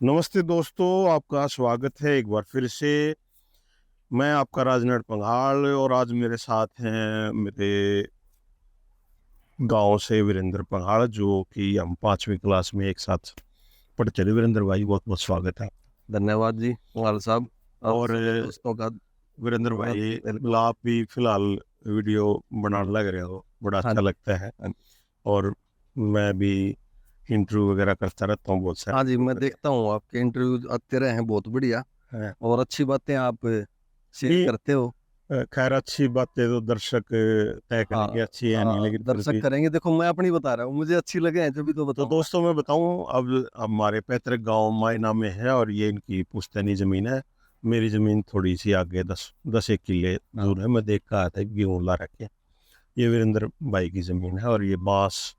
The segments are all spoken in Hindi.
नमस्ते दोस्तों, आपका स्वागत है एक बार फिर से। मैं आपका राजनट पंघाल और आज मेरे साथ हैं मेरे गांव से वीरेंद्र पंघाल, जो कि हम 5वीं क्लास में एक साथ पढ़ते थे। वीरेंद्र भाई, बहुत बहुत स्वागत है। धन्यवाद जी पंघाल साहब। और दोस्तों का वीरेंद्र भाई, बिल्कुल। आप भी फिलहाल वीडियो बनाने लग रहे हो, बड़ा हाँ अच्छा लगता है। हाँ और मैं भी इंटरव्यू वगैरह करता रहता हूँ बहुत हाँ जी, मैं सारे। देखता हूँ आपके इंटरव्यू आते रहे हैं, बहुत बढ़िया हैं। और अच्छी बातें आप शेयर नहीं, करते हो। खैर अच्छी बातें तो दर्शक तय हाँ करेंगे, अच्छी है नहीं, हाँ, लेकिन फिर दर्शक भी। करेंगे। देखो, मैं अपनी बता रहा हूँ, मुझे अच्छी लगे हैं जब तो तो बताऊंगा। दोस्तों, मैं बताऊं, अब हमारे पैतृक गांव मायना में है और ये इनकी पुश्तैनी जमीन है। मेरी जमीन थोड़ी सी आगे 10-1 किले हाँ दूर है। मैं देख कर आया था, गेहूं ला रखे। ये वीरेंद्र भाई की जमीन है और ये बांस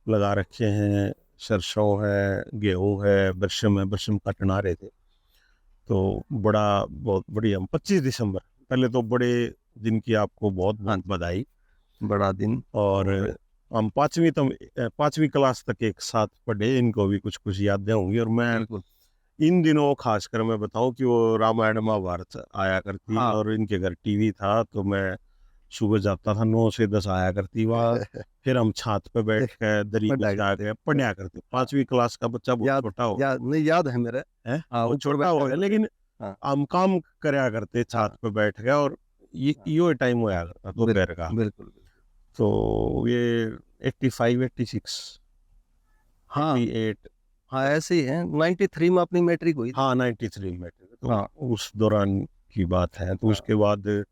लगा रखे हैं, सरसों है, गेहूं है, बरसम है। बरसम काटने आ रहे थे तो बड़ा बहुत बढ़िया। 25 दिसंबर, पहले तो बड़े दिन की आपको बहुत हाँ बहुत जी, बधाई। बड़ा दिन। और और हम 5वीं क्लास तक एक साथ पढ़े, इनको भी कुछ कुछ यादें होंगी। और मैं बिल्कुल। इन दिनों खासकर मैं बताऊं कि वो रामायण महाभारत आया करती हाँ और इनके घर टीवी था, तो मैं सुबह जाता था, 9 से 10 आया करती वहाँ। फिर हम छत पे बैठ कर दरी पढ़ाई बिछा करते के थे। पढ़ा करते। हाँ, 5वीं क्लास का बच्चा बहुत याद छोटा हो याद नहीं, याद है मेरे। है, हाँ, वो ऊपर छोटा बैठा हो गया, करते थे। लेकिन हाँ हम काम करया करते छत हाँ पे बैठ गया। और हाँ, यो टाइम होया करता दोपहर बिल्कुल का। बिल्कुल बिल्कुल। तो ये 85, 86, हाँ 88। हाँ, ऐसे ही है। 93 में अपनी मैट्रिक हुई थी। हाँ, 93 में। तो हाँ उस दौरान की बात है। तो हाँ उसके बाद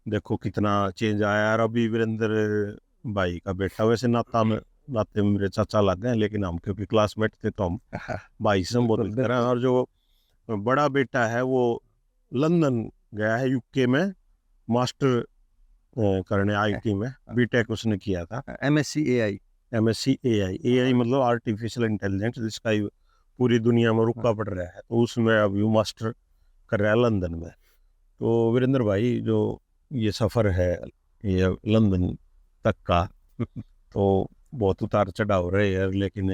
देखो कितना चेंज आया। और अभी वीरेंद्र भाई का बेटा, वैसे नाते में मेरे चाचा लग गए, लेकिन हम क्योंकि क्लासमेट थे तो हम भाई से बिल्कुल संबोधित करें। बिल्कुल। और जो बड़ा बेटा है वो लंदन गया है, यूके में मास्टर करने, आईटी में बीटेक उसने किया था। MSc AI। MSc AI. AI हाँ मतलब आर्टिफिशियल इंटेलिजेंस, जिसका ये पूरी दुनिया में हाँ रुका पड़ रहा है, तो उसमें अब यू मास्टर कर रहा है लंदन में। तो वीरेंद्र भाई, जो ये सफ़र है ये लंदन तक का, तो बहुत उतार चढ़ाव रहे हैं, लेकिन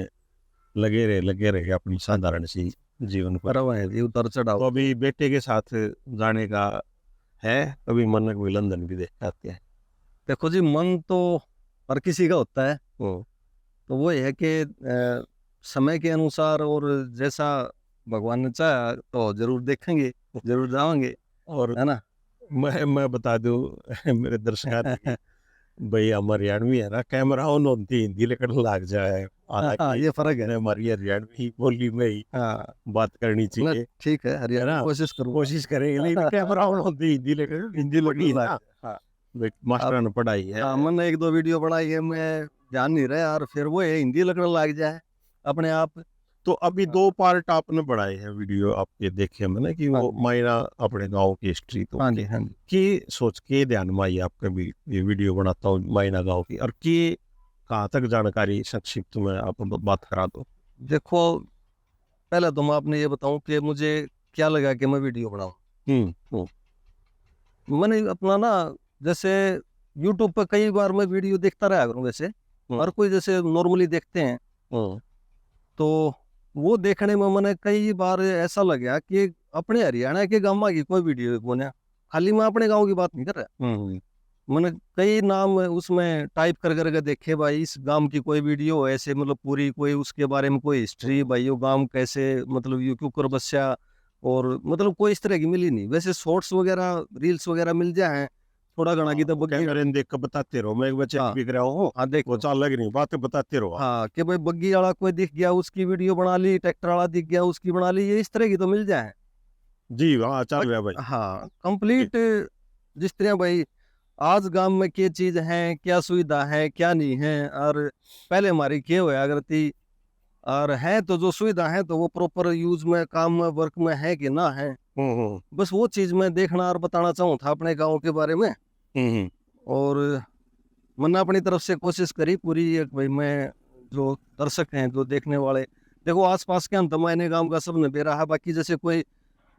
लगे रहे अपनी साधारण सी जीवन पर। रवा है जी, उतर चढ़ाव तो तो। अभी बेटे के साथ जाने का है, कभी मन कोई लंदन भी देख आते हैं। देखो जी, मन तो हर किसी का होता है। हम्म। तो वो है कि समय के अनुसार और जैसा भगवान ने चाहा तो जरूर देखेंगे, जरूर जाएंगे, और है ना। मैं बता दूं मेरे दर्शक भाई, हम हरियाणवी है ना, कैमरा ऑन होती हिंदी लेकर लाग जाए। हाँ, हालांकि ये फर्क है। हमने हमारी हरियाणवी बोली में ही हाँ, बात करनी ना, चाहिए, ठीक है, है हरियाणा ना। कोशिश करूंगा। कोशिश करेंगे, लेकिन कैमरा ऑन होती हिंदी लेकर, हिंदी हिंदी पढ़ी लगने है लग ना, गया। हाँ। भाई अब मास्टर ने पढ़ाई है। हाँ, मैंने एक दो वीडियो बनाई है, मैं ध्यान नहीं रहा यार, फिर वो है हिंदी लगने लग जाए अपने आप। तो अभी हाँ 2 पार्ट आपने बढ़ाए हैं वीडियो आपके देखे मैंने, कि हाँ वो जी मायना अपने गांव की हिस्ट्री, तो हाँ जी हाँ जी। की सोच के ध्यान में आई आपके भी ये वीडियो बनाता हूँ मायना गांव की। और की कहाँ तक जानकारी संक्षिप्त में आप बात करा दो। देखो, पहले तो मैं आपने ये बताऊं कि मुझे क्या लगा कि मैं वीडियो बनाऊं। हम्म। मैंने अपना ना, जैसे यूट्यूब पर कई बार मैं वीडियो देखता रहा करूं वैसे, हम्म। हर कोई जैसे नॉर्मली देखते हैं। हम्म। तो वो देखने में मैंने कई बार ऐसा लगा कि अपने हरियाणा के गांव की कोई वीडियो बने। खाली मैं अपने गांव की बात नहीं कर रहा। हम्म। मैंने कई नाम उसमें टाइप कर करके देखे, भाई इस गांव की कोई वीडियो हो ऐसे, मतलब पूरी कोई उसके बारे में कोई हिस्ट्री, भाई ये गांव कैसे, मतलब ये क्यों कर बस्या, और मतलब कोई इस तरह की मिली नहीं। वैसे शॉर्ट्स वगैरह रील्स वगैरह मिल जाए थोड़ा घना की, तो वो बग्गी। कैमरे में देख कर बताते रहो, मैं एक बार चेक हाँ भी कर रहा हूँ। हाँ, देख वो लो। चाल लग नहीं, बातें बताते रहो आप। हाँ, कि भाई बग्गी वाला कोई दिख गया उसकी वीडियो बना ली, ट्रैक्टर वाला दिख गया उसकी बना ली, ये इस तरह की तो मिल जाए। जी हाँ, चल बट रहा है भाई। हाँ, जी। कंप्लीट जिस तरह भाई आज गांव में क्या चीज है, क्या सुविधा है, क्या नहीं है, और पहले हमारी क्या हुआ अगर थी, और है तो जो सुविधा है तो वो प्रॉपर यूज में, काम में, वर्क में है कि ना है। हम्म। बस वो चीज मैं देखना और बताना चाहूँ था अपने गांव के बारे में। हम्म। और मैंने अपनी तरफ से कोशिश करी पूरी, एक भाई मैं, जो दर्शक हैं जो देखने वाले, देखो आसपास के अंत मैंने गांव का सब बेरा है, बाकी जैसे कोई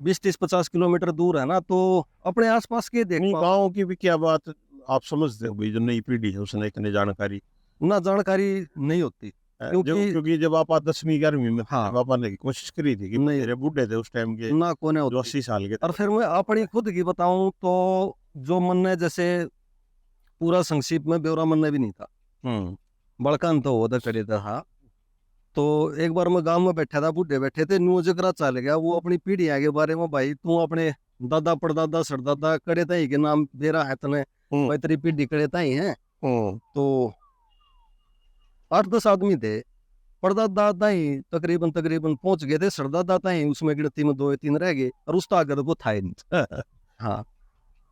20-30-50 किलोमीटर दूर है ना, तो अपने आसपास के देख नहीं, पाओ। गाँव की भी क्या बात, आप समझते हो भाई, जो नई पीढ़ी है उसने इतनी जानकारी। ना जानकारी नहीं होती। क्योंकि जब आप 10वीं 11वीं में थे, हाँ। जब आपने की कोशिश करी थी कि नहीं। मेरे बूढ़े थे उस टाइम के, ना कोने जो होती। 80 साल के थे। और फिर मैं अपनी खुद की बताऊं तो जो मन ने जैसे पूरा संक्षिप्त में ब्यौरा मन ने भी नहीं था, बड़का तो होता करे था। तो एक बार मैं गांव में बैठा था, बूढ़े बैठे थे, न्यू जगरा चल गया वो अपनी पीढ़ियां के बारे में, भाई तू अपने दादा परदादा सरदादा कड़े ताई के नाम बेरा है तने, भाई तेरी पीढ़ी कड़े ताई है। तो 8-10 आदमी थे, परदादा ताई तकरीबन तकरीबन पहुंच गए थे, सरदादा ताई उसमें गिनती में 2 या 3 रह गए, और उस ताकत को था ही नहीं। हाँ,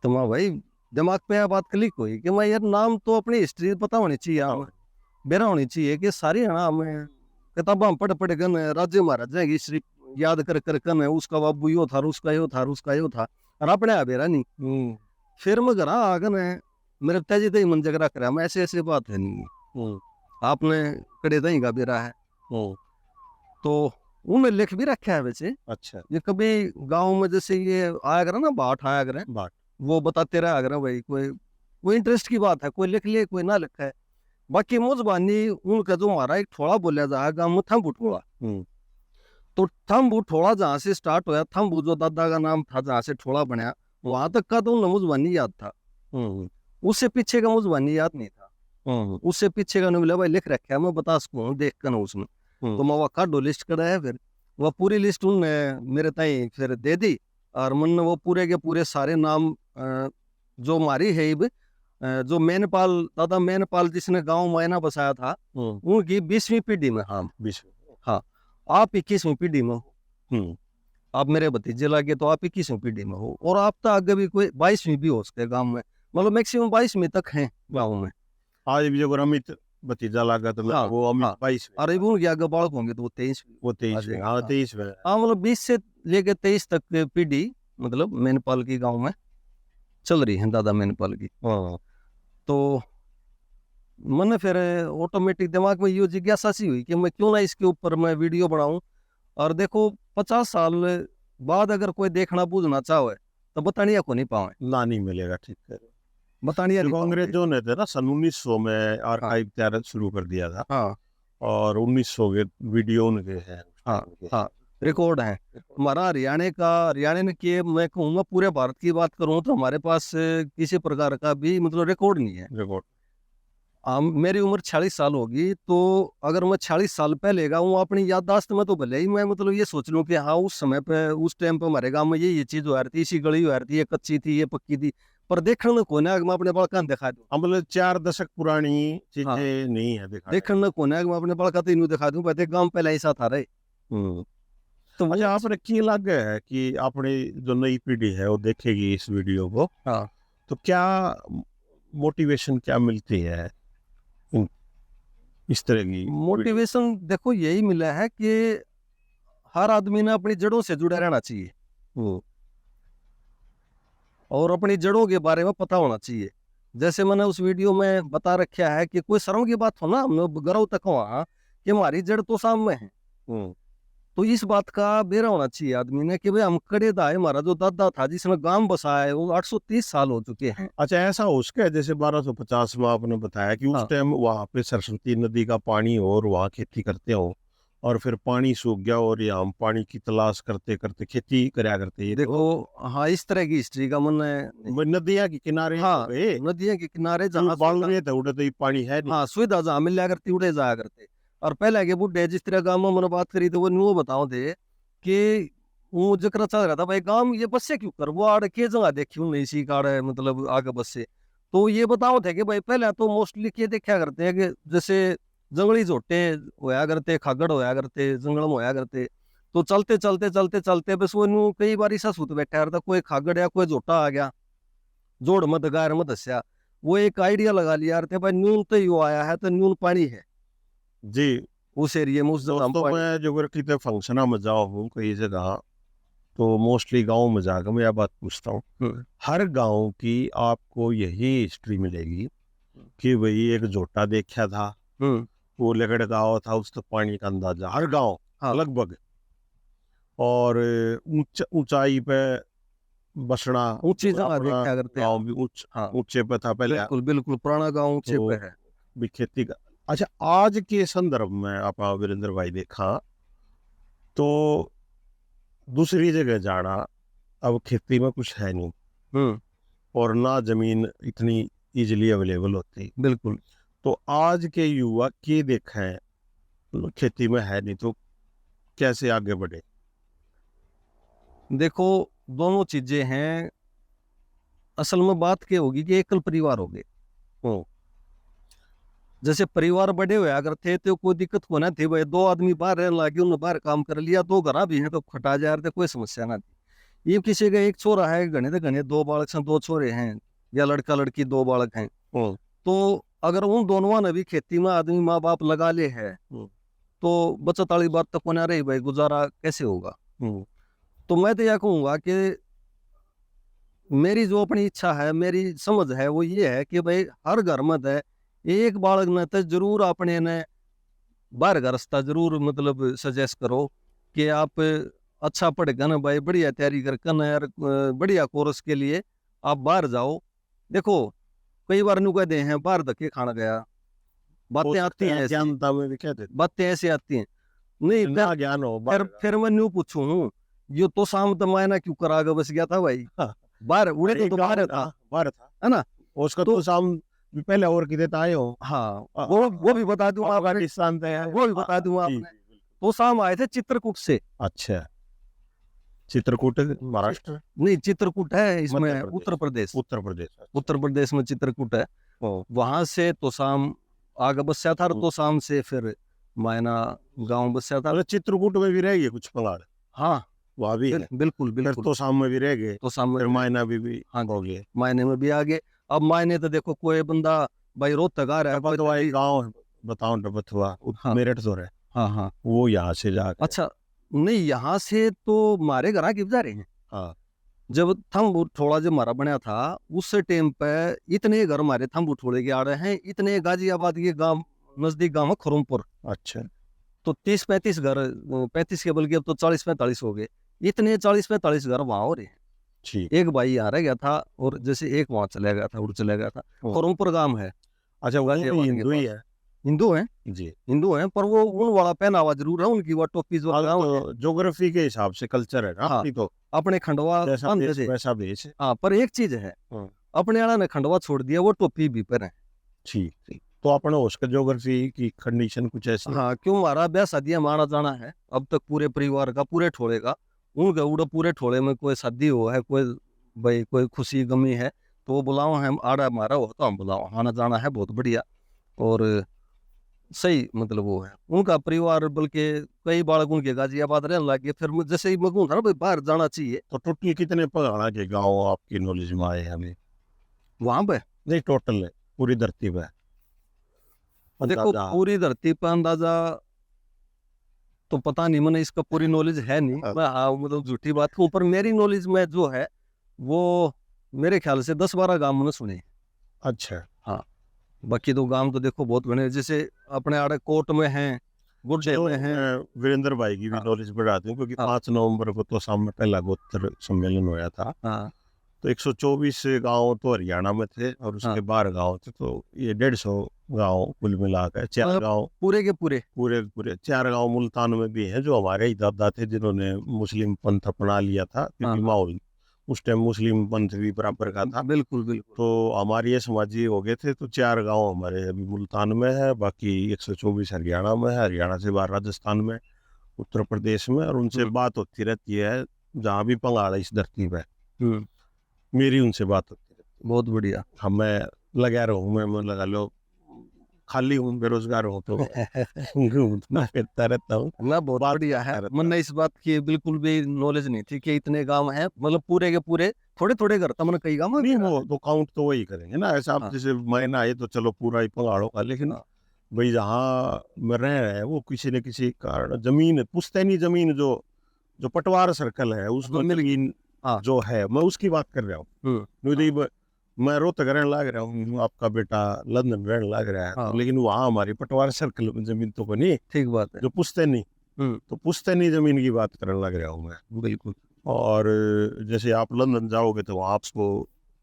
तो मैं भाई दिमाग पे यह बात क्लिक हुई कि मैं यार नाम तो अपनी हिस्ट्री पता होनी चाहिए, हमें बेरा होनी चाहिए कि सारी है ना, हमें किताबा पढ़ पढ़ कर राज्य महाराजा की हिस्ट्री याद कर कर कर उसका बाबू यो था, उसका यो था, उसका यो था, और अपने आ बेरा नहीं। फिर मैं घर आ गए, मेरे पिताजी तो ही मन जगरा करा, मैं ऐसे ऐसे बात है नहीं, आपने कड़े दही का बेरा है। तो उन्हें लिख भी रखा है वैसे। अच्छा। ये कभी गांव में जैसे ये आया करा ना, बाट आया करे, बाट वो बताते रहा करा भाई, कोई इंटरेस्ट की बात है, कोई लिख ले कोई ना लिखा है। बाकी मुजबानी उनका जो हमारा एक थोड़ा बोला जाएगा गाँव में थम्बू ठोड़ा, तो थम्बू ठोड़ा जहाँ से स्टार्ट होया, थम्बू जो दादा का नाम था जहाँ से ठोड़ा बनया, वहां तक का तो उन्हें मुजबानी याद था, उससे पीछे का मुजबानी याद नहीं था। उससे पीछे का नहीं मिला भाई, लिख रखा है, मैं बता सकूँ देख कर उसमें। तो मैं वह काडो लिस्ट कराया, फिर वह पूरी लिस्ट उनने मेरे ताई फिर दे दी, और मन वो पूरे के पूरे सारे नाम जो मारी है जो मैनपाल दादा मैनपाल जिसने गांव मैना बसाया था, उनकी 20वीं पीढ़ी में। हाँ 20वीं। हाँ, आप 21वीं पीढ़ी में हो, आप मेरे भतीजे लागे तो आप 21वीं पीढ़ी में हो, और आप तो आगे भी कोई 22वीं भी हो सकते गांव में, मतलब मैक्सिमम 22वीं तक हैं गांव में। आज भी जब अमित भतीजा लगा तो हाँ, वो अमित 22 में, अरे वो आगे बालक होंगे तो वो 23वीं, वो 23 में। हाँ 23 में। हाँ मतलब 20 से लेके 23 तक पीढ़ी मतलब मैनपाल की गांव में चल रही है, दादा मैनपाल की। तो मैंने फिर ऑटोमेटिक दिमाग में ये जिज्ञासा सी हुई कि मैं क्यों ना इसके ऊपर मैं वीडियो बनाऊं। और देखो 50 साल बाद अगर कोई देखना बूझना चाहे तो बतानिया को नहीं पावे, ना नहीं मिलेगा। ठीक है। बतानिया नहीं देखो पावे। अंग्रेजों ने थे ना सन 1900 में आर्काइव तैयार शुरू कर दिया था, हाँ और 1900 के वीडियो उनके हैं। हाँ हाँ, रिकॉर्ड है हमारा हरियाणा ने किए। मैं कहूँगा पूरे भारत की बात करूँ तो हमारे पास किसी प्रकार का भी मतलब रिकॉर्ड नहीं है। रिकॉर्ड मेरी उम्र 46 साल होगी, तो अगर मैं 46 साल पहले का हूँ अपनी याददाश्त में, तो भले ही मैं मतलब ये सोच लूँ कि हाँ उस समय पे उस टाइम पे हमारे गाँव में ये चीज हो रही थी, इसी गली हो रही थी, ये कच्ची थी ये पक्की थी, पर देखने को ना मैं अपने बड़का दिखा दूँ। मतलब 4 दशक पुरानी चीजें हाँ, नहीं है दिखा। देखने को ना मैं अपने बड़का तो दिखा दूँ, कहते गाँव पहले ऐसा था रहे। तो अच्छा, आपने की लग है कि अपनी जो नई पीढ़ी है वो देखेगी इस वीडियो को, हाँ, तो क्या मोटिवेशन क्या मिलती है इस तरह की? मोटिवेशन देखो यही मिला है कि हर आदमी ने अपनी जड़ों से जुड़ा रहना चाहिए, और अपनी जड़ों के बारे में पता होना चाहिए। जैसे मैंने उस वीडियो में बता रखा है कि कोई शर्म की बात हो ना, हम लोग गर्व तक हो कि हमारी जड़ तो सामने है, तो इस बात का बेरा होना चाहिए आदमी ने कि भाई हम कड़े दाए, हमारा जो दादा था जिसने गांव बसाया है वो 830 साल हो चुके हैं। अच्छा, ऐसा हो सके जैसे 1250 में आपने बताया कि उस टाइम वहां पे सरस्वती नदी का पानी हो और वहां खेती करते हो, और फिर पानी सूख गया और ये हम पानी की तलाश करते करते खेती करया करते। ये देखो हाँ, इस तरह की हिस्ट्री का मन है। नदियां के किनारे, हाँ, नदियों के किनारे जहाँ बाल रहे थे उड़े, तो ये पानी है नहीं। हाँ सुविधा जहाँ मिल जाया करती उड़े जाया करते। और पहले के बुढ़े जिस तरह गाँव में मैंने बात करी तो वो न्यू बताओ थे कि वो जकरा चल रहा था भाई गाँव ये बसे क्यों कर, वो आड़ के जगह देखी नहीं सी काड़ मतलब आगे बसे। तो ये बताओ थे कि भाई पहले तो मोस्टली क्या देखा करते हैं कि जैसे जंगली झोटे होया करते, खागड़ होया करते, जंगल में होया करते, तो चलते चलते चलते चलते बस वो न्यू कई बार ऐसा सूत बैठा रहता, कोई खागड़ या कोई झोटा आ गया, जोड़ मत गायर मत हस्या, वो एक आइडिया लगा लिया यार भाई न्यून तो यू आया है तो न्यून पानी है जी। उस एरिया में, उस जगह दोस्तों, मैं जो कितने फंक्शन में जाओ हूँ कई जगह, तो मोस्टली गांव में जाकर मैं यह बात पूछता हूँ, हर गांव की आपको यही हिस्ट्री मिलेगी कि भाई एक झोटा देखा था, वो लेकर गाँव था, उससे पानी का अंदाजा हर गांव लगभग, और ऊंचाई पे बसना, ऊंची जगह देखा करते गाँव भी ऊंचे पे था पहले। बिल्कुल बिल्कुल पुराना गाँव ऊंचे पे है भी खेती का अच्छा, आज के संदर्भ में आप वीरेंद्र भाई देखा तो दूसरी जगह जाना अब खेती में कुछ है नहीं, हम्म, और ना जमीन इतनी इजीली अवेलेबल होती। बिल्कुल। तो आज के युवा के देखा है, खेती में है नहीं तो कैसे आगे बढ़े? देखो, दोनों चीजें हैं। असल में बात क्या होगी कि एकल परिवार हो गए। हम्म, जैसे परिवार बड़े हुए अगर थे तो कोई दिक्कत को ना थी भाई, दो आदमी बाहर रहने लगे, उन्होंने बाहर काम कर लिया, दो घर भी हैं तो खटा जा रहे थे, कोई समस्या ना थी। ये किसी का एक छोरा है, घने तो घने दो बालक हैं, दो छोरे हैं, या लड़का लड़की दो बालक हैं, हम्म, तो अगर उन दोनों ने भी खेती में आदमी माँ बाप लगा ले है, हम्म, तो बचत वाली बात तो को ना रही भाई, गुजारा कैसे होगा। हम्म, तो मैं तो यह कहूंगा कि मेरी जो अपनी इच्छा है, मेरी समझ है, वो ये है कि भाई हर घर में है एक बालक ने तो जरूर अपने ने बाहर का रास्ता जरूर मतलब सजेस्ट करो कि आप अच्छा पढ़ेगा ना भाई, बढ़िया तैयारी कर ना यार, बढ़िया कोर्स के लिए आप बाहर जाओ। देखो, कई बार नु कहते हैं बाहर धक्के खाना गया, हो बातें आती सकता हैं है ऐसी, ज्ञानता में भी कहते बातें ऐसी आती हैं। नहीं थे फिर ना, ज्ञान हो फिर बाहर का। फिर मैं न्यू पूछूं हूँ, ये तो शाम तो मैं ना क्यों करा के बस गया था भाई, हाँ, बाहर उड़े अरे तो गाँव बाहर था, ना बाहर था, है ना। उसका तो तो शाम भी पहले और कितने आए हो। हाँ, वो भी बता दूं आपने, अफगानिस्तान से है। वो भी बता दूं जी आपने। जी बिल्कुल। तो शाम आए थे चित्रकूट से। अच्छा, चित्रकूट चि- महाराष्ट्र, नहीं, चित्रकूट है मध्य इसमें उत्तर प्रदेश, प्रदेश। उत्तर प्रदेश। अच्छा। उत्तर प्रदेश में चित्रकूट है। ओ, वहां से तो शाम आगे बसा था, हम्म। तो शाम से फिर मायना गांव बसा था। मतलब चित्रकूट में भी रह गए कुछ पंगाड़, हाँ, वहाँ भी है। बिल्कुल फिर बिल्कुल। तो शाम में भी रह गए, तो शाम में फिर भी रह मायना गए। भी हाँ हो जी, गए। मायने में भी आगे। अब मायने तो देखो, कोई बंदा भाई रोहतक आ रहा है, कोई डबथवा एक दिल्ली। गाँव है, बताओ डबथवा, हाँ मेरठ तो है, हाँ हाँ। वो यहाँ से जाके। अच्छा, नहीं यहाँ से तो मारे घर आके जा रहे हैं। हाँ, जब थंब थोड़ा जो हमारा बना था उस टाइम पे इतने घर हमारे थंब उठोड़े के आ रहे हैं, इतने गाजियाबाद के गांव नजदीक गांव है खुरमपुर, अच्छा, तो 30-35 घर, 35 के बल्कि अब तो 40-45 हो गए, इतने 40-45 घर वहां हो रहे हैं। ठीक। एक भाई यहाँ रह गया था, और जैसे एक वहां चला गया था, उड़ चला गया था। ओ, खुरमपुर गांव है अच्छा, वो भी गाजियाबाद के हिंदू ही पास। है। हिंदू हैं, जी। हिंदू हैं, पर वो उन वाला पहनावा जरूर है उनकी, वो टोपी जो हाँ, लगाओ है। तो ज्योग्राफी के हिसाब से कल्चर है ना हाँ, अपनी तो, अपने खंडवा जैसा बांधते देश थे। वैसा भेष। हाँ, पर एक चीज है, हाँ, अपने वाला ने खंडवा छोड़ दिया, वो टोपी भी पहने। ठीक ठीक। तो अपने उसका ज्योग्राफी की कंडीशन कुछ ऐसी है। हाँ, क्यों हमारा ब्याह शादियां माना जाना है अब तक पूरे परिवार का, पूरे ठोड़े का। उनका उड़ा पूरे ठोड़े में कोई शादी हो है, कोई भाई कोई खुशी गमी है, तो वो बुलाओ, हम आड़ा हमारा हो तो हम बुलाओ, आना जाना है बहुत बढ़िया। और सही मतलब वो है उनका परिवार, बल्कि कई बालक उनके गाजियाबाद रहने लगे। फिर जैसे ही मैं कहूँ था ना भाई बाहर जाना चाहिए, तो टोटल कितने पहाड़ा के गांव आपकी नॉलेज में आए हैं हमें? वहां पे नहीं, टोटल है पूरी धरती पे देखो, अंदाजा। पूरी धरती पर अंदाजा तो पता नहीं, मैंने इसका पूरी नॉलेज है नहीं, हाँ, मैं हाँ मतलब झूठी बात कहूँ, पर मेरी नॉलेज में जो है वो मेरे ख्याल से 10-12 गांव मैंने सुने हैं। अच्छा। हाँ, बाकी तो गांव तो देखो बहुत बने, जैसे अपने आड़े कोट में हैं, गुड्डे चलो, में हैं। मैं वीरेंद्र भाई की भी हाँ नॉलेज बढ़ा दूं, क्योंकि हाँ 5 नवंबर को तो सामने पहला गोत्र सम्मेलन होया था। हाँ तो 124 गांव तो हरियाणा में थे, और हाँ, उसके 12 गांव थे, तो ये 150 गांव कुल मिलाकर। 4 मतलब गांव, पूरे के पूरे। पूरे पूरे 4 गांव मुल्तान में भी हैं, जो हमारे ही दादा थे जिन्होंने मुस्लिम पंथ अपना लिया था, हाँ क्योंकि हाँ, माहौल उस टाइम मुस्लिम पंथ भी बराबर का था। बिल्कुल बिल्कुल। तो हमारे ये समाजी हो गए थे, तो 4 गांव हमारे अभी मुल्तान में है, बाकी 124 हरियाणा में है, हरियाणा से बाहर राजस्थान में, उत्तर प्रदेश में। और उनसे हम्म बात होती रहती है, जहाँ भी पंगाड़ है इस धरती पे, हम्म, मेरी उनसे बात होती रहती बहुत बढ़िया। है। हम मैं लगा रहूँ, मैं लगा लो, खाली हूँ, बेरोजगार हूँ, तो घूमता फिरता रहता हूँ, ना, बहुत बात बढ़िया है। करता रहता हूँ। मैंने इस बात की बिल्कुल भी नॉलेज नहीं थी कि इतने गांव हैं, मतलब पूरे के पूरे, थोड़े थोड़े घर था, मैंने कई गांव में नहीं, घेरा वो है। तो काउंट तो वही करेंगे ना, ऐसा आप हाँ जैसे महीना आए तो चलो पूरा ही पंगाड़ों का, लेकिन हाँ भाई जहाँ में रह रहे हैं वो किसी न किसी कारण जमीन, पुश्तैनी जमीन, जो जो पटवार सर्कल है उसमें हाँ, मिल गई। जमीन हाँ, जो है, मैं उसकी बात कर रहा हूँ। हाँ नहीं, मैं रोहतक रहने लग रहा हूँ, आपका बेटा लंदन रहने लग रहा है, तो हाँ, लेकिन वहाँ हमारी पटवार सर्कल में जमीन तो बनी, ठीक बात है। जो पुश्तैनी, तो पुश्तैनी जमीन की बात करने लग रहा हूँ मैं। बिल्कुल। और जैसे आप लंदन जाओगे तो वहाँ आपको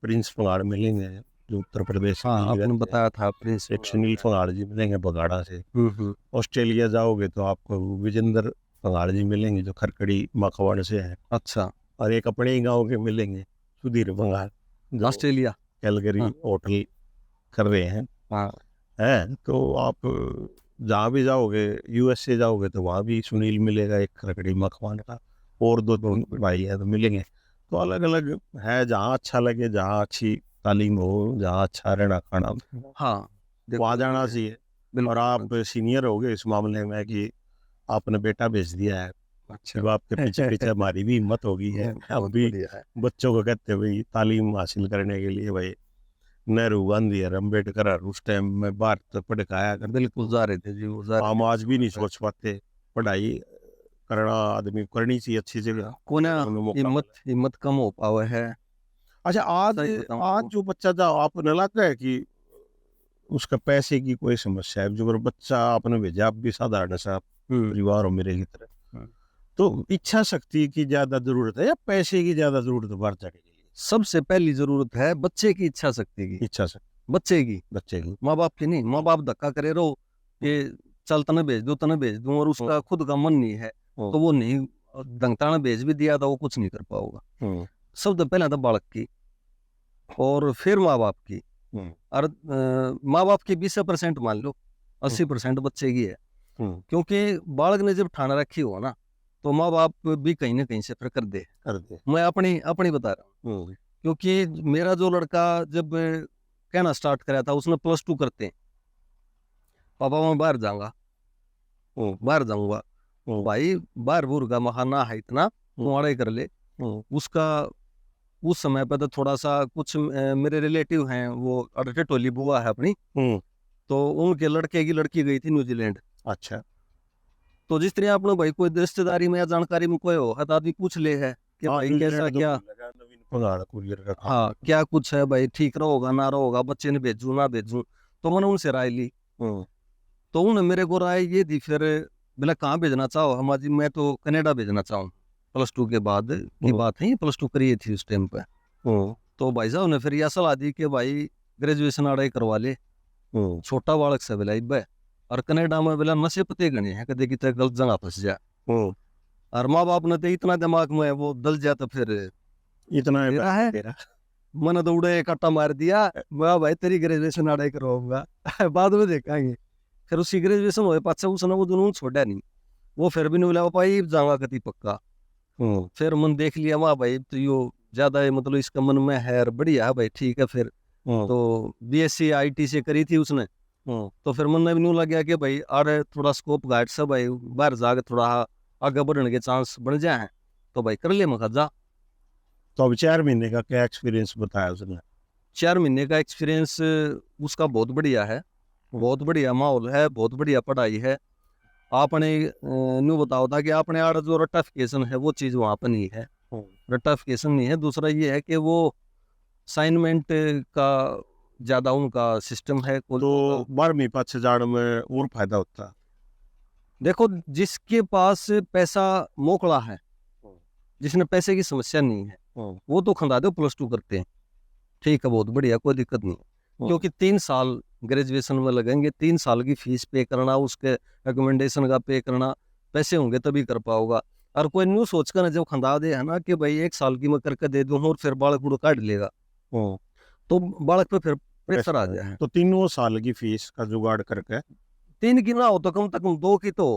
प्रिंस पंगाड़ मिलेंगे, जो उत्तर प्रदेश हाँ, में आपने रहते हैं। बताया था प्रिंस। एक सुनील फंगाड़ जी मिलेंगे बगाड़ा से। हम्म। ऑस्ट्रेलिया जाओगे तो आपको विजेंद्र फंगाड़ जी मिलेंगे जो खरकड़ी मखवाड़ से हैं। अच्छा, और एक अपने ही गांव के मिलेंगे सुधीर फंगाड़ जो ऑस्ट्रेलिया। कैलगरी हाँ होटल कर रहे हैं। हाँ। हैं तो आप जहाँ भी जाओगे, यूएसए जाओगे तो वहाँ भी सुनील मिलेगा, एक खरकड़ी मखवान का, और दो तीन भाई हैं तो मिलेंगे। तो अलग अलग है, जहाँ अच्छा लगे, जहाँ अच्छी तालीम हो, जहाँ अच्छा रहना खाना, हाँ देखो, वहाँ जाना चाहिए। बिल्कुल। और आप सीनियर हो गए इस मामले में कि आपने बेटा भेज दिया है, अच्छा। अब आपके पीछे पीछे हमारी भी हिम्मत होगी है। हम बहुत भी बढ़िया है। बच्चों को कहते हैं भाई तालीम हासिल करने के लिए भाई नेहरू, गांधी और अम्बेडकर और उस टाइम में बाहर तो पढ़ के आया करते। बिल्कुल जा रहे थे जी, वो जा रहे हम थे। आज भी नहीं सोच पाते, पढ़ाई करना आदमी को करनी चाहिए अच्छी जगह, को ना उन्हें मौका हिम्मत मिला। हिम्मत कम हो पावे है। अच्छा, आज सही बताऊं आज तो। जो बच्चा था, आपने लगता है कि उसका पैसे की कोई समस्या है? जो मेरा बच्चा आपने भेजा, आप भी साधारण सा हम्म। परिवार हो मेरे की तरह, हम्म। तो इच्छा शक्ति की ज्यादा जरूरत है या पैसे की ज्यादा जरूरत है बाहर जाने के लिए? सबसे पहली जरूरत है बच्चे की इच्छा शक्ति की। इच्छा शक्ति बच्चे की, बच्चे की। माँ बाप की नहीं। माँ बाप धक्का करे रहो कि चल तने भेज दूं, और उसका खुद का मन नहीं है तो वो नहीं, दंगता ने भेज भी दिया तो वो कुछ नहीं कर पाओगा। सबसे पहले तो बालक की, और फिर माँ बाप की। और माँ बाप की 20% मान लो, 80% बच्चे की है। क्योंकि बालक ने जब ठाना रखी हो ना, तो माँ बाप भी कहीं ना कहीं से फिर कर दे। मैं अपनी अपनी बता रहा हूँ, क्योंकि मेरा जो लड़का जब कहना स्टार्ट कराया था, उसने +2 करते हैं, पापा मैं बाहर जाऊंगा, बाहर जाऊंगा। भाई बाहर बूर का महाना है इतना, तू अड़ाई कर ले। उसका उस समय पे तो थोड़ा सा कुछ मेरे रिलेटिव हैं, वो अड़टे टोली बुआ है अपनी, तो उनके लड़के की लड़की गई थी न्यूजीलैंड। अच्छा। तो जिस तरह आपने भाई कोई रिश्तेदारी में या जानकारी में कोई हो तो आदमी पूछ ले है कि हाँ, भाई न्यूजीलैंड कैसा तो क्या, नवीन पगार कुरियर का काम। हाँ क्या कुछ है भाई, ठीक रहोगा ना रहोगा, बच्चे ने भेजू ना भेजू। तो मैंने उनसे राय ली, तो उन्होंने मेरे को राय ये दी फिर, बोला कहाँ भेजना चाहो हमारी, मैं तो कनाडा भेजना चाहूँ। +2 के बाद की बात है, +2 करी थी उस टाइम पे। तो भाई साहब ने फिर यह सलाह दी कि भाई ग्रेजुएशन आड़े करवा ले, छोटा बालक से बिलाई बे, और कनाडा में बिला नशे पते गणे हैं, कदे कितने गलत जगह फंस जाए। और माँ बाप ने तो इतना दिमाग में वो दल जाए, तो फिर इतना है तेरा है, तेरा। मैंने तो उड़े काटा मार दिया। मैं भाई तेरी ग्रेजुएशन आड़े करवाऊंगा, बाद में देखेंगे। फिर उसकी ग्रेजुएशन हुए पाछा उसने वो जुनून छोड़ा नहीं, वो फिर भी नहीं बोला पाई जाऊंगा कति पक्का। फिर मन देख लिया वहाँ भाई तो यो ज्यादा है, मतलब इसका मन में है, और बढ़िया है भाई, ठीक है। फिर तो BSc IT से करी थी उसने, तो फिर मन में भी नहीं लग गया कि भाई आड़े थोड़ा स्कोप गाइड से भाई बाहर जाके थोड़ा आगे बढ़ने के चांस बन जाए, तो भाई कर ले मखा जा। तो अब 4 महीने का क्या एक्सपीरियंस बताया उसने? 4 महीने का एक्सपीरियंस उसका बहुत बढ़िया है, बहुत बढ़िया माहौल है, बहुत बढ़िया पढ़ाई है। आपने न्यू बताओ था कि आपने आड़ जो रट्टाफिकेशन है वो चीज़ वहाँ पर नहीं है, रट्टाफिकेशन नहीं है। दूसरा ये है कि वो असाइनमेंट का ज़्यादा उनका सिस्टम है। तो 12वीं पास जाने में और फायदा होता है? देखो, जिसके पास पैसा मोकला है, जिसने पैसे की समस्या नहीं है, वो तो खंदा दो +2 करते हैं, ठीक है, बहुत बढ़िया, कोई दिक्कत नहीं। क्योंकि 3 साल ग्रेजुएशन में लगेंगे, 3 साल की फीस पे करना, उसके रिकमेंडेशन का पे करना, पैसे होंगे तभी कर पाओगा। और कोई न्यू सोच कर जब खंदा दे है ना कि भाई 1 साल की मैं करके दे दूं और फिर बालक उड़ काट लेगा, तो बालक पे फिर प्रेशर आ जाए। तो 3 साल की फीस का जुगाड़ करके 3 की ना हो तो कम से कम 2 की तो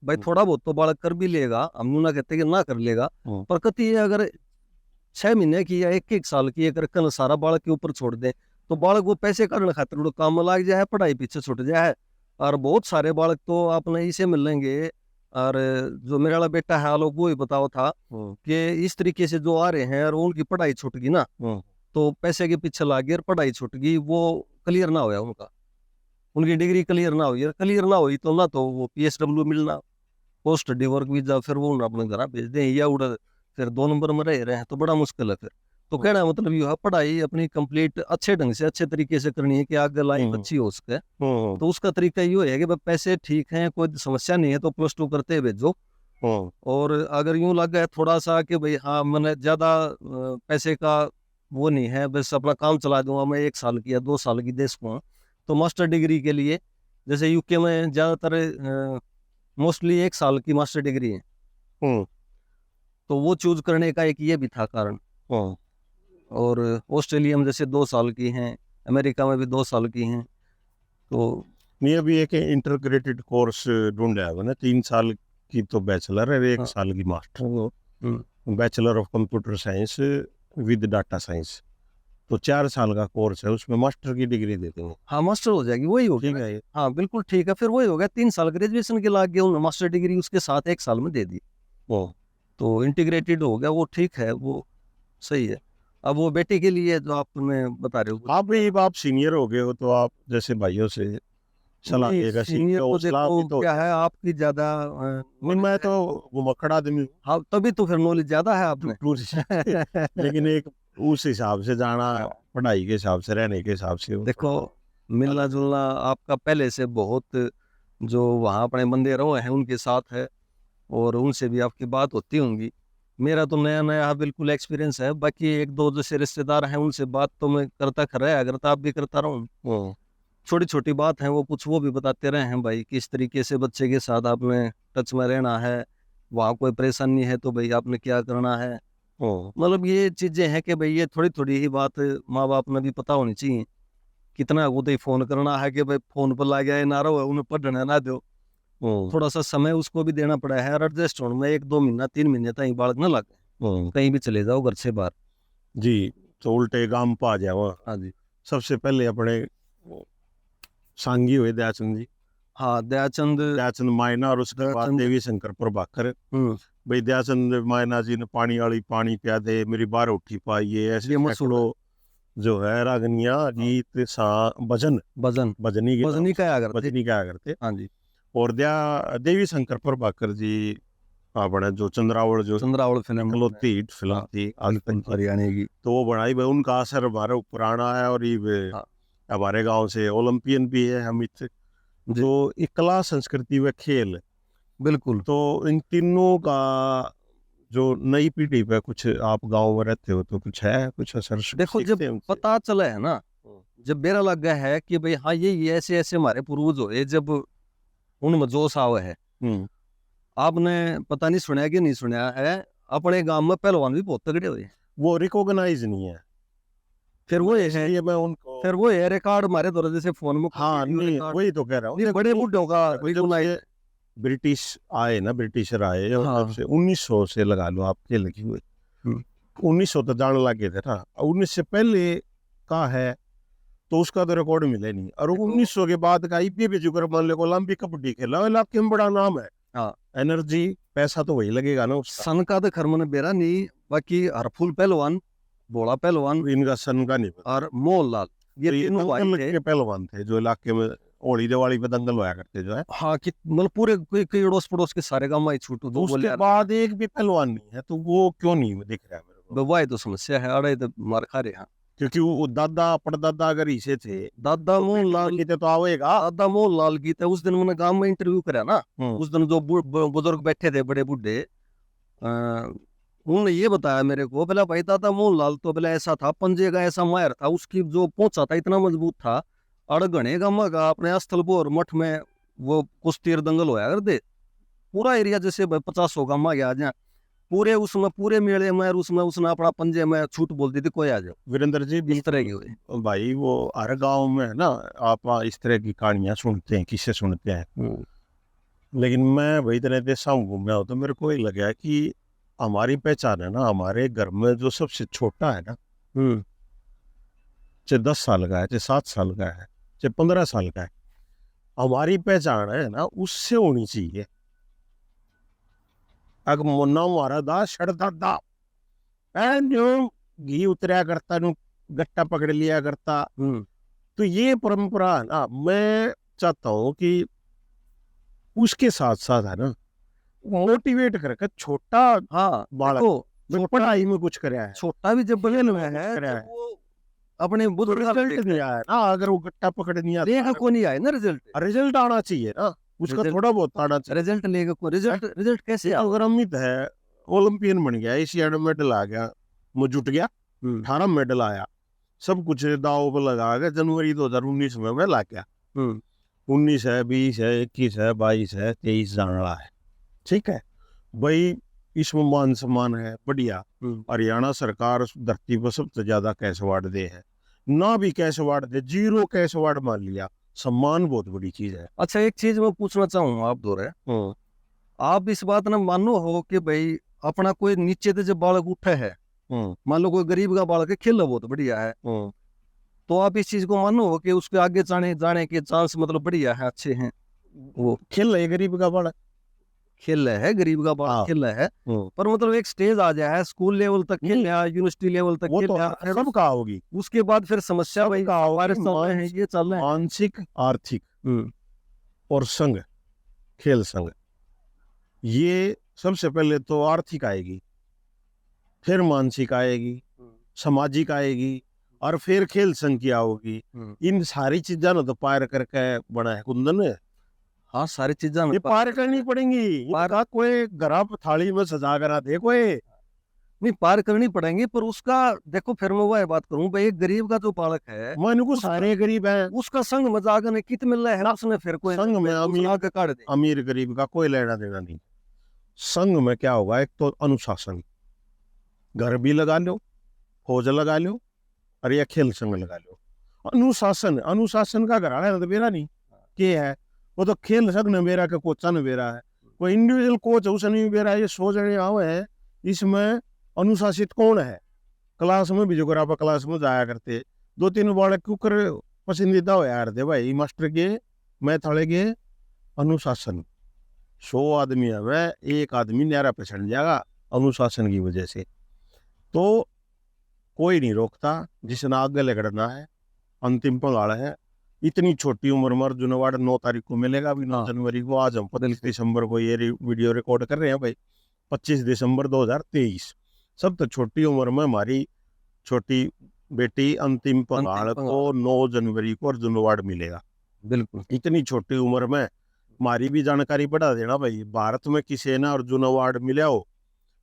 भाई थोड़ा बहुत तो बालक कर भी लेगा, हम ना कहते कि ना कर लेगा। पर कति ये अगर 6 महीने की या 1 साल की एक रकम सारा बालक के ऊपर छोड़ दे, तो बालक वो पैसे करने खातिर उड़ काम में लग जाए, पढ़ाई पीछे छूट जाए। और बहुत सारे बालक तो आपने इसे मिलेंगे, और जो मेरा वाला बेटा है लोग वो ही बताओ था कि इस तरीके से जो आ रहे हैं और उनकी पढ़ाई छूट गई ना, तो पैसे के पीछे लग गए और पढ़ाई छूट गई, वो क्लियर ना होया उनका, उनकी डिग्री क्लियर ना हुई, क्लियर ना हुई तो ना तो वो PSW मिलना, पोस्ट स्टडी वर्क वीजा, फिर वो अपने घर भेज दें, या उड़ फिर 2 नंबर में रह रहे हैं, तो बड़ा मुश्किल है फिर। तो कहना मतलब ये है, पढ़ाई अपनी कंप्लीट अच्छे ढंग से अच्छे तरीके से करनी है कि आगे लाइफ अच्छी हो उसके। तो उसका तरीका ये है कि पैसे ठीक हैं, कोई समस्या नहीं है, तो +2 करते भेजो। और अगर यूं लग गया थोड़ा सा कि भाई हाँ मैंने ज्यादा पैसे का वो नहीं है बस अपना काम चला दूंगा मैं, 1 साल की या 2 साल की देश को। तो मास्टर डिग्री के लिए जैसे यूके में ज़्यादातर मोस्टली 1 साल की मास्टर डिग्री है, हम्म, तो वो चूज करने का एक ये भी था कारण। हम्म। और ऑस्ट्रेलिया में जैसे 2 साल की हैं, अमेरिका में भी 2 साल की हैं। तो नहीं, अभी एक इंटीग्रेटेड कोर्स ढूंढा है मैंने, 3 साल की तो बैचलर है, 1 हाँ। साल की master, hmm, bachelor of computer science with data science. तो 4 साल का कोर्स है, उसमें मास्टर की डिग्री देते हैं। हाँ मास्टर हो जाएगी, वही हो ठीक गया। है ये। हाँ बिल्कुल ठीक है, फिर वही हो गया, 3 साल ग्रेजुएशन के लाग गए, उन्होंने मास्टर डिग्री उसके साथ 1 साल में दे दी, हम्म। तो इंटीग्रेटेड हो गया, वो ठीक है, वो सही है। अब वो बेटे के लिए जो आप मैं बता रहे हो, आप भी, आप सीनियर हो गए हो तो आप जैसे भाइयों से सलाह नहीं देगा, सीख सीनियर के तो हौसला भी देखो तो। क्या है आपकी ज्यादा नहीं, मैं तो वो मकड़ आदमी हूँ। हाँ तभी तो फिर नॉलेज ज्यादा है आपने। लेकिन एक उस हिसाब से जाना, पढ़ाई के हिसाब से, रहने के हिसाब से वो देखो थोड़ा मिलना अलग। जुलना आपका पहले से बहुत, जो वहाँ अपने बंदे रहो हैं उनके साथ है, और उनसे भी आपकी बात होती होंगी। मेरा तो नया नया बिल्कुल एक्सपीरियंस है, बाकी 1-2 जैसे रिश्तेदार हैं उनसे बात तो मैं करता कर रहा है, अगर तो आप भी करता रहूँ। हम्म, छोटी छोटी बात है वो कुछ वो भी बताते रहे हैं भाई, किस तरीके से बच्चे के साथ आपने टच में रहना है, वहाँ कोई परेशानी है तो भाई आपने क्या करना है। हम्म, मतलब ये चीजें हैं कि भाई ये थोड़ी थोड़ी ही बात माँ बाप ने भी पता होनी चाहिए। कितना उदय फोन करना है कि भाई फोन पर ला गया ना रहो उन्हें पढ़ने ना दो, हम्म, थोड़ा सा समय उसको भी देना पड़ा है, और एडजस्ट होने में 1-2 महीना 3 महीने तक बालक ना लगे, हम्म। कहीं भी चले जाओ घर से बाहर। जी, तो उल्टे गाम पा जाओ। हाँ जी। सबसे पहले अपने सांगी हुए दयाचंद जी, हाँ दयाचंद। दयाचंद मायना, और उसके बाद दयाचंद। देवी शंकर प्रभाकर। हम्म। भाई दयाचंद मायना जी ने पानी वाली पानी प्या दे, मेरी बार उठी पाई, ऐसे ये मशहूर है। सैकड़ों जो है रागनिया हाँ, गीत सा भजन, भजन। भजनी के नाम भजनी से का आगर थे। भजनी गाया करते। हाँ जी। और देवी शंकर प्रभाकर जी अपने जो चंद्रावल जो चंद्रावल फिल्म। इकलौती हिट फिल्म हाँ थी आज तक की, हरियाणा की। तो वो बनाई भाई, उनका असर हमारे ऊपर आना है। और ये हाँ हमारे गांव से ओलंपियन भी है अमित। जी तो ये कला संस्कृति व खेल, बिल्कुल। तो इन तीनों का जो नई पीढ़ी पे, कुछ आप गांव में रहते हो तो कुछ है, कुछ असर देखो जब सीखते हैं उनसे? पता चला है ना, जब बेरा लग गया है कि भाई हाँ ये ऐसे ऐसे हमारे पूर्वज हुए, जब उनमें जोश आवे है। हम्म। आपने पता नहीं सुना कि नहीं सुना है, अपने गांव में पहलवान भी बहुत तगड़े हुए हैं। वो रिकॉग्नाइज नहीं है, फिर वो है, इसलिए मैं उनको। फिर वो है रिकॉर्ड हमारे द्वारा जैसे फोन में हाँ, वीडियो नहीं रिकॉर्ड, वही तो कह रहा हूँ। नहीं बड़े बुड्ढों का जब रिकॉग्नाइज। से ब्रिटिश आए ना, ब्रिटिशर आए, और हाँ। जब से 1900 से लगा लो आपके लगी हुए, हम्म। 1900 तो जाने लगे थे ना, 19 से पहले का है तो उसका तो रिकॉर्ड मिले नहीं। और 1900 के बाद का IPF जुगर मान लो, ओलंपिक कबड्डी खेला इलाके में बड़ा नाम है। हाँ एनर्जी पैसा तो वही लगेगा ना उसका। सन का तो खरमन बेरा नहीं, बाकी हरफुल पहलवान, भोला पहलवान इनका सन का नहीं पता। और मोहनलाल, ये तो ये तीनों भाई दंगल थे। के पहलवान थे जो इलाके में होली दिवाली पे दंगल होया करते जो है। हाँ कि मतलब पूरे कई अड़ोस पड़ोस के सारे गांव में छूटू तो तो बोले उसके यार, बाद एक भी पहलवान नहीं है, तो वो क्यों नहीं दिख रहा है मेरे को? वाई तो समस्या है, अड़े तो मार खा रहे हैं। क्योंकि वो दादा परदादा अगर इसे थे दादा मोहनलाल, की तो आवेगा। दादा मोहनलाल की तो उस दिन मैंने गांव में इंटरव्यू करा ना, हम्म, उस दिन जो बुजुर्ग बैठे थे बड़े बूढ़े, उन्होंने ये बताया मेरे को, बोला भाई दादा मोहनलाल तो बोला ऐसा था, पंजे का ऐसा मायर था, उसकी जो पोंचा था इतना मजबूत था, अड़गणे गामा का अपने स्थलपुर मठ में वो कुश्ती और दंगल होया कर दे, पूरा एरिया जैसे 50-100 गामा गया आज पूरे, उसमें पूरे मेले में और उसमें उसने अपना पंजे में छूट बोल दी थी कोई आ जाओ, वीरेंद्र जी इस तरह की हुई। भाई वो हर गांव में है ना, आप इस तरह की कहानियां सुनते हैं, किससे सुनते हैं। लेकिन मैं वही तरह देश घूमना हो तो मेरे को ये लगा कि हमारी पहचान है ना, हमारे घर में जो सबसे छोटा है ना, चाहे 10 साल का है, चाहे 7 साल का है, चाहे 15 साल का है, हमारी पहचान है ना उससे होनी चाहिए। अगर मुन्ना मारा दा शड़ता दा जो घी उतरया करता नु, गट्टा पकड़ लिया करता। तो ये परंपरा है ना, मैं चाहता हूँ कि उसके साथ साथ है ना मोटिवेट करके छोटा हाँ बालक देखो, पढ़ाई में कुछ कराया है, छोटा भी जब बगल में है कराया जब है, वो अपने बुजुर्ग रिजल्ट नहीं आया ना, अगर वो गट्टा पकड़ नहीं आता, लेगा को नहीं आए ना रिजल्ट, रिजल्ट आना चाहिए ना, उसका रिजल्ट- थोड़ा बहुत आना चाहिए। रिजल्ट लेगा को, रिजल्ट रिजल्ट कैसे आओ? अगर अमित है ओलंपियन बन गया, एशियाड मेडल आ गया, वो जुट गया। हम्म, 18 मेडल आया, सब कुछ दाव पर लगा के जनवरी 2019 में मैं ला गया। हम्म, 19 है, 20 है, 21 है, 22 है, 23 जाने वाला है। ठीक है भाई, इसमें मान सम्मान है बढ़िया। हम्म। हरियाणा सरकार धरती पर सबसे ज्यादा कैश अवार्ड दे है, ना भी कैश अवार्ड दे, 0 कैश अवार्ड मान लिया, सम्मान बहुत बड़ी चीज है। अच्छा, एक चीज मैं पूछना चाहूंगा आप दो रे, हम्म आप इस बात ना मानो हो कि भाई अपना कोई नीचे से जब बालक उठे है, हम्म मान लो कोई गरीब का बालक है, खेल बहुत बढ़िया है, हम्म तो आप इस चीज को मानो हो कि उसके आगे जाने जाने के चांस मतलब बढ़िया है, अच्छे हैं, वो खेल रहे गरीब का बड़ा। खेल रहा है, गरीब का बालक हाँ। खेल रहा है, हम्म, पर मतलब एक स्टेज आ जाए, स्कूल लेवल तक खेल नहीं, रहा, यूनिवर्सिटी लेवल तक वो खेल तो रहा, फिर सब का होगी, उसके बाद फिर समस्या सब भाई का हमारे होगी। सामने है, ये चल रहा है। मानसिक, आर्थिक हम्म, और संघ, खेल संघ, ये सबसे पहले तो आर्थिक आएगी, फिर मानसिक आएगी, सामाजिक आएगी, और फिर खेल संघ की आओगी। हम्म। इन सारी चीजा ने तो पार करके बना है कुंदन। हाँ, सारी चीजें ये पार करनी पड़ेंगी, पार इनका कोई गरा थाली में सजा कर दे कोई। नहीं, पार करनी पड़ेंगी, पर उसका देखो, फिर मैं वह बात करूं भाई, एक गरीब का जो बालक है, मैं इनको उसका सारे गरीब हैं, उसका संग मजाक ने कित मिल रहा है, उसने फिर कोई संघ में उसने अमीर, आगे काट दे। अमीर गरीब का कोई लेना देना नहीं। संघ में क्या होगा, एक तो अनुशासन, घर भी लगा लो, फौज लगा लो, और या खेल संघ लगा लो। अनुशासन, अनुशासन का घराना है तो मेरा नहीं के है, वो तो खेल संघ ने मेरा के कोचा ने मेरा है, कोई इंडिविजुअल कोच है उसने नहीं मेरा। ये 100 जने आवे हैं, इसमें अनुशासित कौन है? क्लास में भी जो आप क्लास में जाया करते, 2-3 बालक कुकर पसंदीदा हो यार दे भाई मास्टर के, मैं थड़े के अनुशासन। 100 आदमी है, वह एक आदमी न्यारा पे चढ़ जाएगा अनुशासन की वजह से। तो कोई नहीं रोकता, जिसने आगे लगड़ना है, अंतिम पंगाड़ है। इतनी छोटी उम्र में अर्जुन अवार्ड 9 तारीख को मिलेगा, अभी 9 हाँ, जनवरी को, आज हम 25 दिसंबर को ये वीडियो रिकॉर्ड कर रहे हैं भाई, 25 दिसंबर 2023। सब तो छोटी उम्र में हमारी छोटी बेटी अंतिम पंगाल अंतिम को 9 जनवरी को अर्जुन अवार्ड मिलेगा। बिल्कुल। इतनी छोटी उम्र में हमारी भी जानकारी बढ़ा देना भाई। भारत में किसी ने अर्जुन अवार्ड मिला हो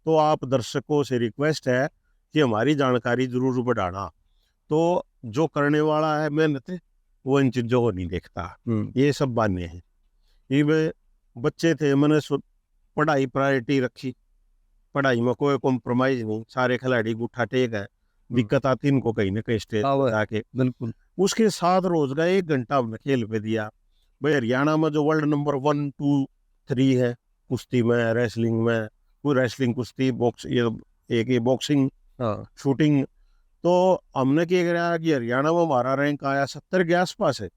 तो आप दर्शकों से रिक्वेस्ट है कि हमारी जानकारी जरूर बढ़ाना। तो जो करने वाला है मेहनत, वो इन चीजों को नहीं देखता, ये सब बाने हैं। ये वे बच्चे थे, मैंने पढ़ाई प्रायोरिटी रखी, पढ़ाई में कोई कॉम्प्रोमाइज नहीं, सारे खिलाड़ी गुठा टेक है, दिक्कत आती इनको कहीं ना कहीं स्टेज पर जाके। बिल्कुल। उसके साथ रोज का 1 घंटा हमने खेल पे दिया भाई। हरियाणा में जो वर्ल्ड नंबर 1, 2, 3 है, कुश्ती में, रेसलिंग में, कोई रेसलिंग, कुश्ती, बॉक्स, ये एक ये बॉक्सिंग, हाँ, शूटिंग, तो हमने क्या करा कि हरियाणा में हमारा रैंक आया 70 के आसपास है।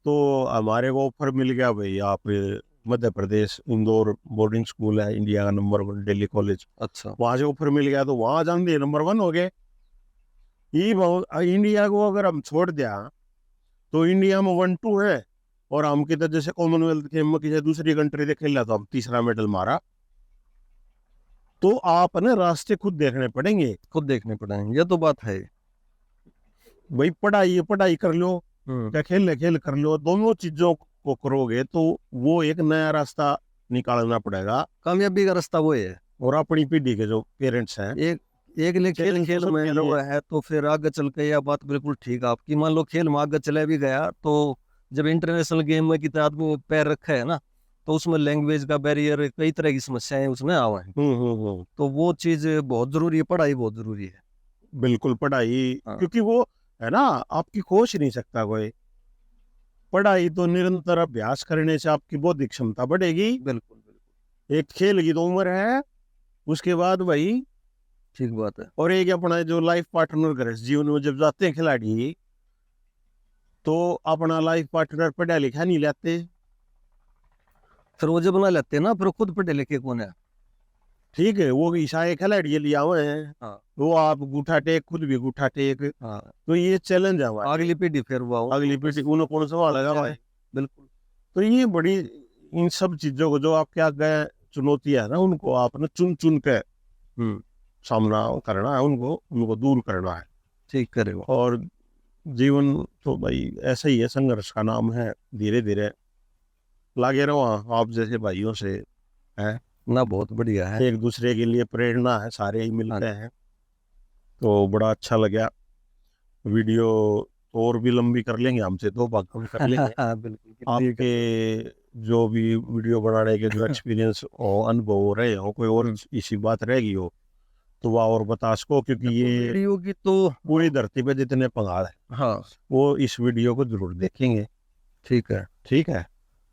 तो हमारे को ऑफर मिल गया भाई, आप मध्य प्रदेश इंदौर बोर्डिंग स्कूल है, इंडिया का नंबर 1 दिल्ली कॉलेज, अच्छा, वहां से ऑफर मिल गया, तो वहां जान दिए नंबर 1 हो गए। ये इंडिया को अगर हम छोड़ दिया तो इंडिया में 1-2 है, और हम की तो जैसे कॉमनवेल्थ गेम में किसी दूसरी कंट्री से खेला तो हम तीसरा मेडल मारा। तो आप ना रास्ते खुद देखने पड़ेंगे खुद देखने पड़ेंगे, ये तो बात है। भाई। पढ़ाई पढ़ाई कर लो, क्या खेल खेल कर लो, दोनों चीजों को करोगे तो वो एक नया रास्ता निकालना पड़ेगा। कामयाबी का रास्ता वो है। और अपनी पीढ़ी के जो पेरेंट्स हैं, एक एक ने खेल Challenge तो खेल सब में के लिए हुआ है, तो फिर आगे चल के यह बात बिल्कुल ठीक है आपकी। मान लो खेल में आगे चला भी गया, तो जब इंटरनेशनल गेम में कितना आदमी पैर रखा है ना, तो उसमें लैंग्वेज का बैरियर, कई तरह की समस्याएं उसमें आवा है। तो वो चीज बहुत जरूरी है, पढ़ाई बहुत जरूरी है। बिल्कुल पढ़ाई, हाँ, क्योंकि वो है ना, आपकी खोज नहीं सकता कोई। पढ़ाई तो निरंतर अभ्यास करने से आपकी बौद्धिक क्षमता बढ़ेगी। बिल्कुल बिल्कुल, एक खेल की तो उम्र है, उसके बाद भाई, ठीक बात है। और एक अपना जो लाइफ पार्टनर घर जीवन में जब जाते हैं खिलाड़ी, तो अपना लाइफ पार्टनर पढ़ा लिखा नहीं लेते। फिर वो जब ना लेते हैं ना, फिर खुद पढ़े लिखे कौन है। ठीक है, वो ईसाई खिलाड़ी के लिए आए हैं, हाँ, वो आप गुठा टेक, खुद भी गुठा टेक। हाँ, तो ये चैलेंज है हमारे, अगली पीढ़ी फिर वो अगली पीढ़ी उन्हें कौन संभालेगा भाई। बिल्कुल। तो ये बड़ी, इन सब चीजों को जो आपके आगे चुनौतियां है ना, उनको आपने चुन चुन के सामना करना है, उनको उनको दूर करना है। ठीक करेगा। और जीवन तो भाई ऐसा ही है, संघर्ष का नाम है। धीरे धीरे लागे रहो आप जैसे भाइयों से, है ना, बहुत बढ़िया है। एक दूसरे के लिए प्रेरणा है, सारे ही मिलते हैं। तो बड़ा अच्छा लगा वीडियो। और भी लंबी कर लेंगे, हमसे 2 भाग हम कर लेंगे। हाँ बिल्कुल ठीक है। आपके जो भी वीडियो बनाने के जो एक्सपीरियंस हो, अनुभव हो रहे हो, कोई और इसी बात रह गई हो तो वह और बता सको, क्योंकि ये वीडियो की तो पूरी धरती पे जितने पंगाल है हाँ वो इस वीडियो को जरूर देखेंगे। ठीक है। ठीक है,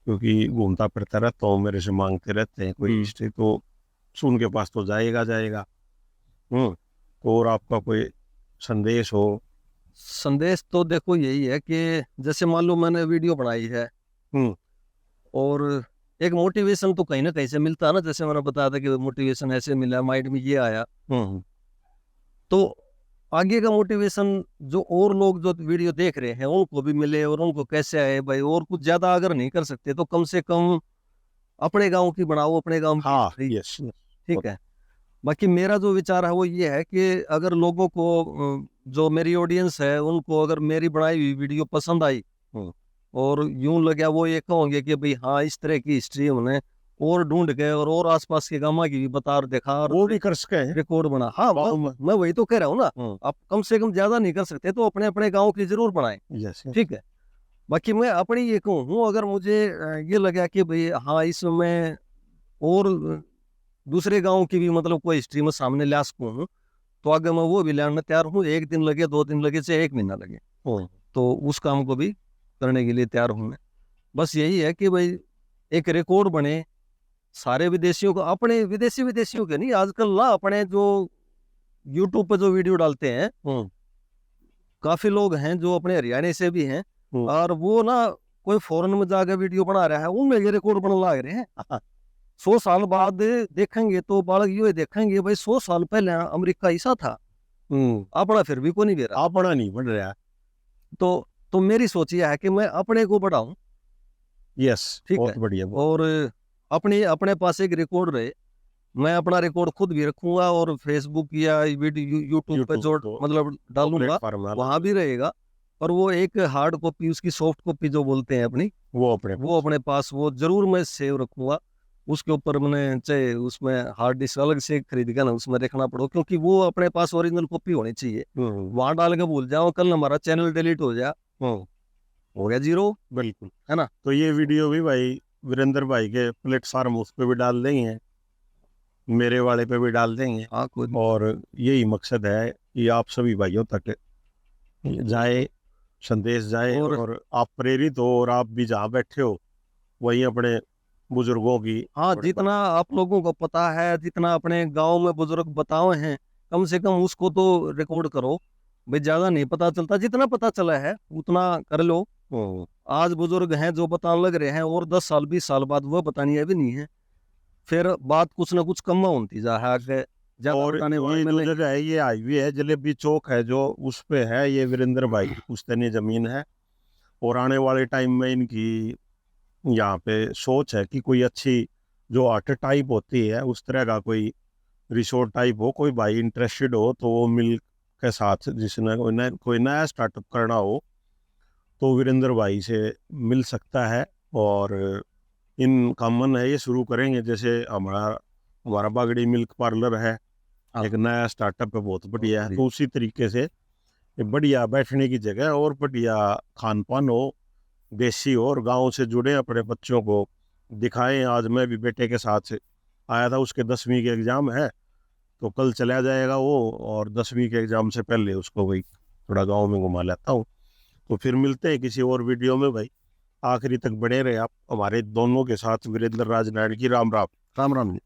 क्योंकि घूमता फिरता रहता हूँ, मेरे से मांगते रहते हैं कोई हिस्ट्री, तो सुन के पास तो जाएगा जाएगा। और आपका कोई संदेश हो? संदेश तो देखो यही है कि जैसे मान लो मैंने वीडियो बनाई है हम्म और एक मोटिवेशन तो कहीं ना कहीं से मिलता है ना, जैसे मैंने बताया था कि मोटिवेशन ऐसे मिला, माइंड में ये आया, हम्म तो आगे का मोटिवेशन जो और लोग जो वीडियो देख रहे हैं उनको भी मिले और उनको कैसे आए भाई। और कुछ ज्यादा अगर नहीं कर सकते तो कम से कम अपने गांव की बनाओ, अपने गांव की हाँ, हिस्ट्री। यस। ठीक है। बाकी मेरा जो विचार है वो ये है कि अगर लोगों को जो मेरी ऑडियंस है उनको अगर मेरी बनाई हुई वीडियो पसंद आई और यूं लगा वो ये कहोगे कि भाई हाँ इस तरह की हिस्ट्री हमने और ढूंढ के और आसपास के गांव की भी बता और देखा और वो भी कर सके हैं। रिकॉर्ड बना। हाँ मैं वही तो कह रहा हूँ ना, आप कम से कम ज्यादा नहीं कर सकते तो अपने अपने गांव की जरूर बनाएं। यस। ठीक है। बाकी मैं अपनी ये कहूँ, अगर मुझे ये लगा कि भाई हाँ इसमें और दूसरे गांव की भी मतलब कोई हिस्ट्री में सामने ला सकूँ तो आगे मैं वो भी लाने तैयार हूँ। 1 दिन लगे, 2 दिन लगे, चाहे 1 महीना लगे, तो उस काम को भी करने के लिए तैयार हूँ मैं। बस यही है कि भाई एक रिकॉर्ड बने सारे विदेशियों को, अपने विदेशियों के नहीं, आजकल ना अपने जो यूट्यूब पे जो वीडियो डालते हैं काफी लोग हैं जो अपने हरियाणा से भी हैं और वो ना कोई फॉरेन में जाकर वीडियो बना रहा है, उनमें ये रिकॉर्ड बनने लग रहे हैं। 100 साल बाद देखेंगे तो बालक ये देखेंगे भाई 100 साल पहले अमेरिका ऐसा था, अपना फिर भी को नहीं बेरा, अपना नहीं बढ़ रहा। तो मेरी सोच यह है कि मैं अपने को बढ़ाऊं। यस, ठीक बहुत है। बढ़िया। और अपने पास एक रिकॉर्ड रहे, मैं अपना रिकॉर्ड खुद भी रखूंगा और फेसबुक या वीडियो यूट्यूब पे जो मतलब डालूंगा वहां भी रहेगा। और वो एक हार्ड कॉपी, उसकी सॉफ्ट कॉपी जो बोलते हैं अपनी, वो अपने पास वो जरूर मैं सेव रखूंगा। उसके ऊपर मैंने चाहे उसमें हार्ड डिस्क अलग से खरीद के ना उसमें रखना पड़ो, क्योंकि वो अपने पास ओरिजिनल कॉपी होनी चाहिए। वहां डाल के भूल जाओ, कल हमारा चैनल डिलीट हो जाए, हो गया जीरो। बिल्कुल, है ना। तो ये वीडियो भी भाई वीरेंद्र भाई के प्लेटफार्म उस पर भी डाल देंगे, मेरे वाले पे भी डाल देंगे। हाँ और यही मकसद है कि आप सभी भाइयों तक जाए, संदेश जाए और आप प्रेरित हो, और आप भी जहाँ बैठे हो वहीं अपने बुजुर्गों की। हाँ जितना आप लोगों को पता है, जितना अपने गांव में बुजुर्ग बताए हैं, कम से कम उसको तो रिकॉर्ड करो भाई। ज्यादा नहीं पता चलता, जितना पता चला है उतना कर लो। आज बुजुर्ग हैं जो बताने लग रहे हैं और 10 साल 20 साल बाद वो बतानी है भी नहीं है, फिर बात कुछ ना कुछ कम होती जा है आगे। और ये जो जगह है, ये हाईवे है, जलेबी चौक है जो, उस पे है ये वीरेंद्र भाई की पुश्तैनी जमीन है। और आने वाले टाइम में इनकी यहाँ पे सोच है कि कोई अच्छी जो आर्ट टाइप होती है उस तरह का कोई रिसोर्ट टाइप हो, कोई भाई इंटरेस्टेड हो तो वो मिल के साथ जिसने कोई नया स्टार्टअप करना हो तो वीरेंद्र भाई से मिल सकता है। और इन का मन है ये शुरू करेंगे, जैसे हमारा बागड़ी मिल्क पार्लर है, एक नया स्टार्टअप है, बहुत बढ़िया है। तो उसी तरीके से बढ़िया बैठने की जगह और बढ़िया खान पान हो, देसी हो, और गांव से जुड़े अपने बच्चों को दिखाएं। आज मैं भी बेटे के साथ आया था, उसके 10वीं के एग्ज़ाम है तो कल चला जाएगा वो, और 10वीं के एग्ज़ाम से पहले उसको भाई थोड़ा गांव में घुमा लेता हूँ। तो फिर मिलते हैं किसी और वीडियो में भाई, आखिरी तक बने रहे आप हमारे दोनों के साथ। वीरेंद्र राज नारायण की राम राम। राम राम।